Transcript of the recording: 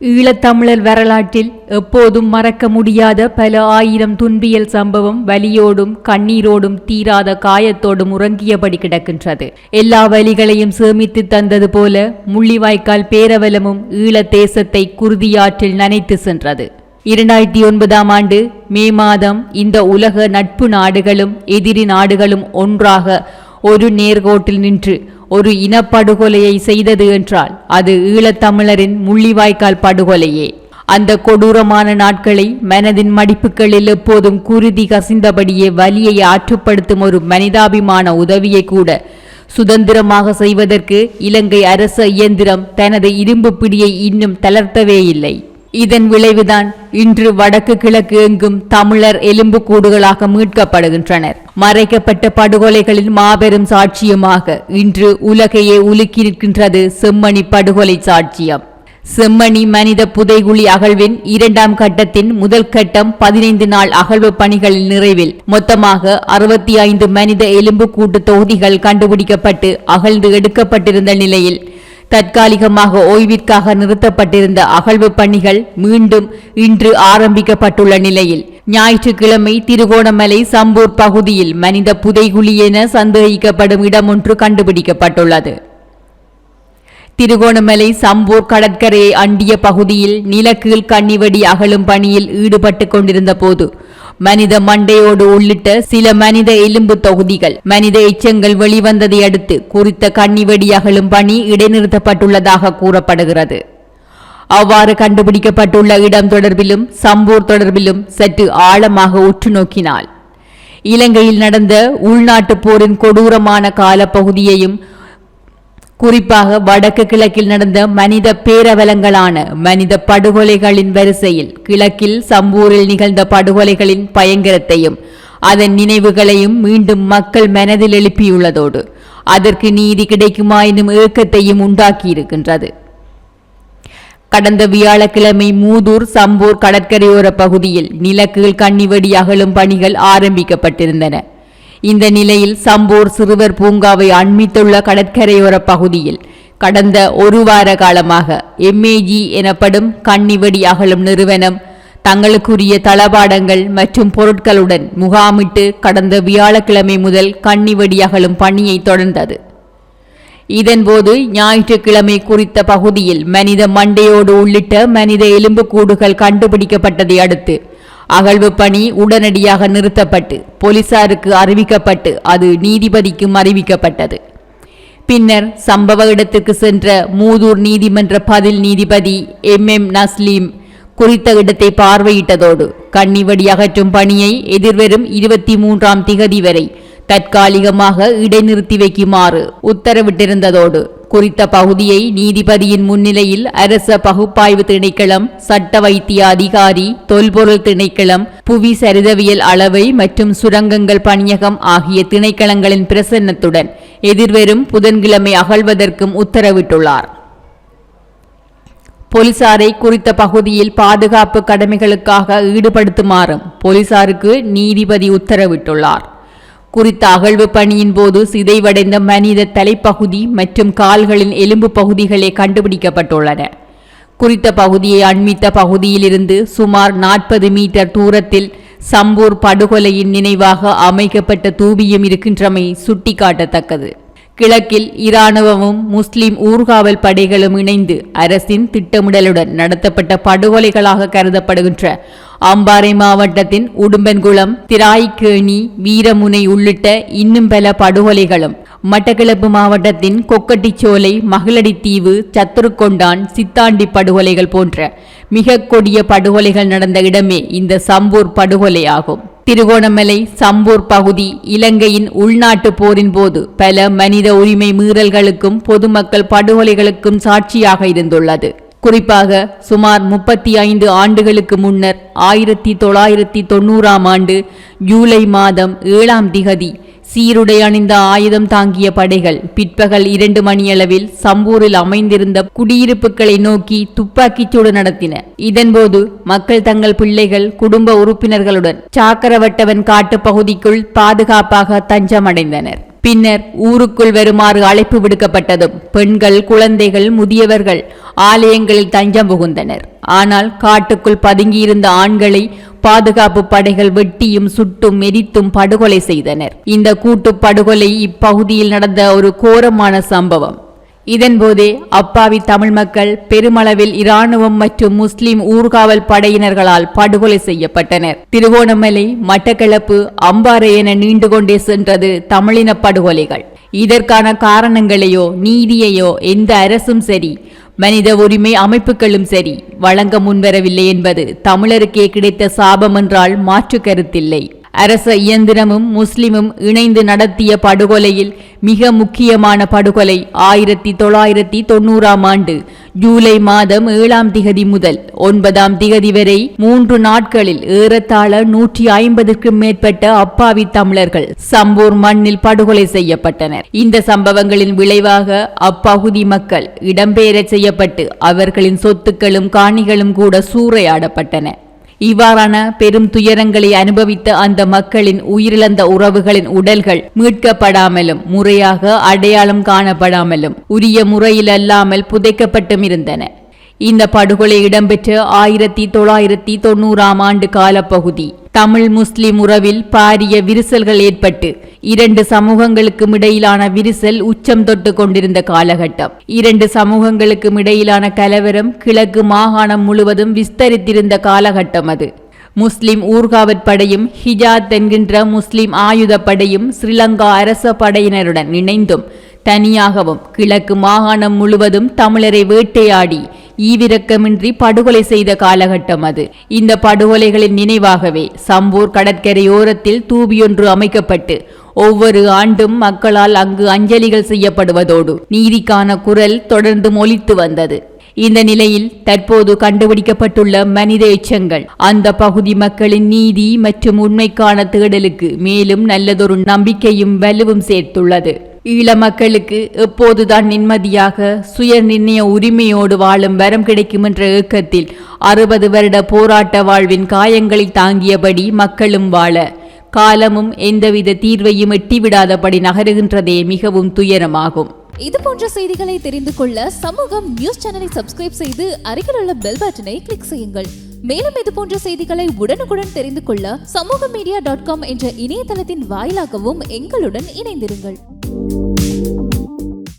ஈழத்தமிழர் வரலாற்றில் எப்போதும் மறக்க முடியாத பல ஆயிரம் துன்பியல் சம்பவம் வலியோடும் கண்ணீரோடும் தீராத காயத்தோடும் உறங்கியபடி கிடக்கின்றது. எல்லா வலிகளையும் சேமித்து தந்தது போல முள்ளிவாய்க்கால் பேரவலமும் ஈழத் தேசத்தை குருதியாற்றில் நனைத்து சென்றது. 2009 ஆண்டு மே மாதம் இந்த உலக நட்பு நாடுகளும் எதிரி நாடுகளும் ஒன்றாக ஒரு நேர்கோட்டில் நின்று ஒரு இனப்படுகொலையை செய்தது என்றால் அது ஈழத்தமிழரின் முள்ளிவாய்க்கால் படுகொலையே. அந்த கொடூரமான நாட்களை மனதின் மடிப்புகளில் எப்போதும் குருதி கசிந்தபடியே வலியை ஆற்றுப்படுத்தும் ஒரு மனிதாபிமான உதவியை கூட சுதந்திரமாக செய்வதற்கு இலங்கை அரச இயந்திரம் தனது இரும்பு பிடியை இன்னும் தளர்த்தவே இல்லை. இதன் விளைவுதான் இன்று வடக்கு கிழக்கு எங்கும் தமிழர் எலும்புக்கூடுகளாக மீட்கப்படுகின்றனர். மறைக்கப்பட்ட படுகொலைகளின் மாபெரும் சாட்சியமாக இன்று உலகையே உலுக்கி நிற்கின்றது செம்மணி படுகொலை சாட்சியம். செம்மணி மனித புதைகுழி அகழ்வின் 2ஆம் கட்டத்தின் முதல் கட்டம் 15 நாள் அகழ்வு பணிகளின் நிறைவில் மொத்தமாக 65 மனித எலும்புக்கூட்டு தொகுதிகள் கண்டுபிடிக்கப்பட்டு அகழ்ந்து எடுக்கப்பட்டிருந்த நிலையில் தற்காலிகமாக ஓய்விற்காக நிறுத்தப்பட்டிருந்த அகழ்வு பணிகள் மீண்டும் இன்று ஆரம்பிக்கப்பட்டுள்ள நிலையில் ஞாயிற்றுக்கிழமை திருகோணமலை சம்பூர் பகுதியில் மனித புதைகுழி என சந்தேகிக்கப்படும் இடம் ஒன்று கண்டுபிடிக்கப்பட்டுள்ளது. திருகோணமலை சம்பூர் கடற்கரையை அண்டிய பகுதியில் நிலக்கீழ் கன்னிவெடி அகழும் பணியில் ஈடுபட்டு கொண்டிருந்த போது மனித மண்டையோடு உள்ளிட்ட சில மனித எலும்பு தொகுதிகள் மனித எச்சங்கள் வெளிவந்ததை அடுத்து குறித்த கன்னிவெடி அகழும் பணி இடைநிறுத்தப்பட்டுள்ளதாக கூறப்படுகிறது. அவ்வாறு கண்டுபிடிக்கப்பட்டுள்ள இடம் தொடர்பிலும் சம்பூர் தொடர்பிலும் சற்று ஆழமாக உற்று நோக்கினால் இலங்கையில் நடந்த உள்நாட்டு போரின் கொடூரமான காலப்பகுதியையும் குறிப்பாக வடக்கு கிழக்கில் நடந்த மனித பேரவலங்களான மனித படுகொலைகளின் வரிசையில் கிழக்கில் சம்பூரில் நிகழ்ந்த படுகொலைகளின் பயங்கரத்தையும் அதன் நினைவுகளையும் மீண்டும் மக்கள் மனதில் எழுப்பியுள்ளதோடு அதற்கு நீதி கிடைக்குமா எனும் ஏக்கத்தையும் உண்டாக்கியிருக்கின்றது. கடந்த வியாழக்கிழமை மூதூர் சம்பூர் கடற்கரையோர பகுதியில் நிலக்கீழ் கன்னிவெடி அகழும் பணிகள் ஆரம்பிக்கப்பட்டிருந்தன. இந்த நிலையில் சம்பூர் சிறுவர் பூங்காவை அண்மித்துள்ள கடற்கரையோர பகுதியில் கடந்த ஒரு வார காலமாக MAG எனப்படும் கன்னிவெடி அகழும் நிறுவனம் தங்களுக்குரிய தளபாடங்கள் மற்றும் பொருட்களுடன் முகாமிட்டு கடந்த வியாழக்கிழமை முதல் கன்னிவெடி அகழும் பணியை தொடர்ந்தது. இதன்போது ஞாயிற்றுக்கிழமை குறித்த பகுதியில் மனித மண்டையோடு உள்ளிட்ட மனித எலும்புக்கூடுகள் கண்டுபிடிக்கப்பட்டதை அடுத்து அகழ்வு பணி உடனடியாக நிறுத்தப்பட்டு போலீசாருக்கு அறிவிக்கப்பட்டு அது நீதிபதிக்கும் அறிவிக்கப்பட்டது. பின்னர் சம்பவ இடத்துக்கு சென்ற மூதூர் நீதிமன்ற பதில் நீதிபதி MM நஸ்லீம் குறித்த இடத்தை பார்வையிட்டதோடு கன்னிவெடி அகற்றும் பணியை எதிர்வரும் 23ஆம் திகதி வரை தற்காலிகமாக இடைநிறுத்தி வைக்குமாறு உத்தரவிட்டிருந்ததோடு குறித்த பகுதியை நீதிபதியின் முன்னிலையில் அரச பகுப்பாய்வு திணைக்களம், சட்ட வைத்திய அதிகாரி, தொல்பொருள் திணைக்களம், புவி சரிதவியல் அளவை மற்றும் சுரங்கங்கள் பணியகம் ஆகிய திணைக்களங்களின் பிரசன்னத்துடன் எதிர்வரும் புதன்கிழமை அகழ்வதற்கும் உத்தரவிட்டுள்ளார். போலீசாரை குறித்த பகுதியில் பாதுகாப்பு கடமைகளுக்காக ஈடுபடுத்துமாறும் போலீசாருக்கு நீதிபதி உத்தரவிட்டுள்ளார். குறித்த அகழ்வு பணியின் போது சிதைவடைந்த மனித தலைப்பகுதி மற்றும் கால்களின் எலும்பு பகுதிகளே கண்டுபிடிக்கப்பட்டுள்ளன. குறித்த பகுதியை அண்மித்த பகுதியிலிருந்து சுமார் 40 மீட்டர் தூரத்தில் சம்பூர் படுகொலையின் நினைவாக அமைக்கப்பட்ட தூபியும் இருக்கின்றமை சுட்டிக்காட்டத்தக்கது. கிழக்கில் இராணுவமும் முஸ்லிம் ஊர்காவல் படைகளும் இணைந்து அரசின் திட்டமிடலுடன் நடத்தப்பட்ட படுகொலைகளாக கருதப்படுகின்ற அம்பாறை மாவட்டத்தின் உடும்பன்குளம், திராய்க்கேணி, வீரமுனை உள்ளிட்ட இன்னும் பல படுகொலைகளும் மட்டக்களப்பு மாவட்டத்தின் கொக்கட்டிச்சோலை, மகளடித்தீவு, சத்துருக்கொண்டான், சித்தாண்டி படுகொலைகள் போன்ற மிக கொடிய படுகொலைகள் நடந்த இடமே இந்த சம்பூர் படுகொலை ஆகும். திருகோணமலை சம்பூர் பகுதி இலங்கையின் உள்நாட்டு போரின் போது பல மனித உரிமை மீறல்களுக்கும் பொதுமக்கள் படுகொலைகளுக்கும் சாட்சியாக இருந்துள்ளது. குறிப்பாக சுமார் 35 ஆண்டுகளுக்கு முன்னர் 1990ஆம் ஆண்டு ஜூலை மாதம் 7ஆம் திகதி சீருடை அணிந்த ஆயுதம் தாங்கிய படைகள் பிற்பகல் 2 மணியளவில் சம்பூரில் அமைந்திருந்த குடியிருப்புகளை நோக்கி துப்பாக்கிச்சூடு நடத்தின. இதன்போது மக்கள் தங்கள் பிள்ளைகள், குடும்ப உறுப்பினர்களுடன் சாக்கரவட்டவன் காட்டு பகுதிக்குள் பாதுகாப்பாக தஞ்சமடைந்தனர். பின்னர் ஊருக்குள் வருமாறு அழைப்பு விடுக்கப்பட்டதும் பெண்கள், குழந்தைகள், முதியவர்கள் ஆலயங்களில் தஞ்சம் புகுந்தனர். ஆனால் காட்டுக்குள் பதுங்கியிருந்த ஆண்களை பாதுகாப்பு படைகள் வெட்டியும் சுட்டும் எரித்தும் படுகொலை செய்தனர். இந்த கூட்டு படுகொலை இப்பகுதியில் நடந்த ஒரு கோரமான சம்பவம். இதன்போதே அப்பாவி தமிழ் மக்கள் பெருமளவில் இராணுவம் மற்றும் முஸ்லிம் ஊர்காவல் படையினர்களால் படுகொலை செய்யப்பட்டனர். திருகோணமலை, மட்டக்களப்பு, அம்பாறை என நீண்டு கொண்டே சென்றது தமிழின படுகொலைகள். இதற்கான காரணங்களையோ நீதியையோ எந்த அரசும் சரி, மனித உரிமை அமைப்புகளும் சரி வழங்க முன்வரவில்லை என்பது தமிழருக்கே கிடைத்த சாபம் என்றால் மாற்று கருத்தில்லை. அரச இயந்திரமும் முஸ்லிமும் இணைந்து நடத்திய படுகொலையில் மிக முக்கியமான படுகொலை 1990ஆம் ஆண்டு ஜூலை மாதம் 7ஆம் திகதி முதல் 9ஆம் திகதி வரை 3 நாட்களில் ஏறத்தாழ 150க்கும் மேற்பட்ட அப்பாவி தமிழர்கள் சம்பூர் மண்ணில் படுகொலை செய்யப்பட்டனர். இந்த சம்பவங்களின் விளைவாக அப்பகுதி மக்கள் இடம்பெயரச் செய்யப்பட்டு அவர்களின் சொத்துக்களும் காணிகளும் கூட சூறையாடப்பட்டன. இவ்வாறான பெரும் துயரங்களை அனுபவித்த அந்த மக்களின் உயிரிழந்த உறவுகளின் உடல்கள் மீட்கப்படாமலும் முறையாக அடையாளம் காணப்படாமலும் உரிய முறையில் அல்லாமல் புதைக்கப்பட்டும் இருந்தன. இந்த படுகொலை இடம்பெற்ற 1990ஆம் ஆண்டு காலப்பகுதி தமிழ் முஸ்லிம் உறவில் பாரிய விரிசல்கள் ஏற்பட்டு 2 சமூகங்களுக்கும் இடையிலான விரிசல் உச்சம் தொட்டு கொண்டிருந்த காலகட்டம். 2 சமூகங்களுக்கும் இடையிலான கலவரம் கிழக்கு மாகாணம் முழுவதும் விஸ்தரித்திருந்த காலகட்டம் அது. முஸ்லிம் ஊர்காவற்படையும் ஹிஜாத் என்கின்ற முஸ்லிம் ஆயுதப்படையும் ஸ்ரீலங்கா அரச படையினருடன் இணைந்தும் தனியாகவும் கிழக்கு மாகாணம் முழுவதும் தமிழரை வேட்டையாடி ஈவிரக்கமின்றி படுகொலை செய்த காலகட்டம் அது. இந்த படுகொலைகளின் நினைவாகவே சம்பூர் கடற்கரையோரத்தில் தூபியொன்று அமைக்கப்பட்டு ஒவ்வொரு ஆண்டும் மக்களால் அங்கு அஞ்சலிகள் செய்யப்படுவதோடு நீதிக்கான குரல் தொடர்ந்து ஒலித்து வந்தது. இந்த நிலையில் தற்போது கண்டுபிடிக்கப்பட்டுள்ள மனித எச்சங்கள் அந்த பகுதி மக்களின் நீதி மற்றும் உண்மைக்கான தேடலுக்கு மேலும் நல்லதொரு நம்பிக்கையும் வலுவும் சேர்த்துள்ளது. ஈழ மக்களுக்கு எப்போதுதான் நிம்மதியாக சுய நிர்ணய உரிமையோடு வாழும் வரம் கிடைக்கும் என்ற ஏக்கத்தில் 60 வருட போராட்ட வாழ்வின் காயங்களை தாங்கியபடி மக்களும் வாழ காலமும் எந்தவித தீர்வையும் எட்டிவிடாதபடி நகருகின்றதே மிகவும் துயரமாகும். இது போன்ற செய்திகளை தெரிந்து கொள்ள சமூகம் நியூஸ் சேனலை சப்ஸ்கிரைப் செய்து அருகில் உள்ள பெல் பட்டனை கிளிக் செய்யுங்கள். மேலும் இது போன்ற செய்திகளை உடனுக்குடன் தெரிந்து கொள்ள சமூகமீடியா.com என்ற இணையதளத்தின் வாயிலாகவும் எங்களுடன் இணைந்திருங்கள்.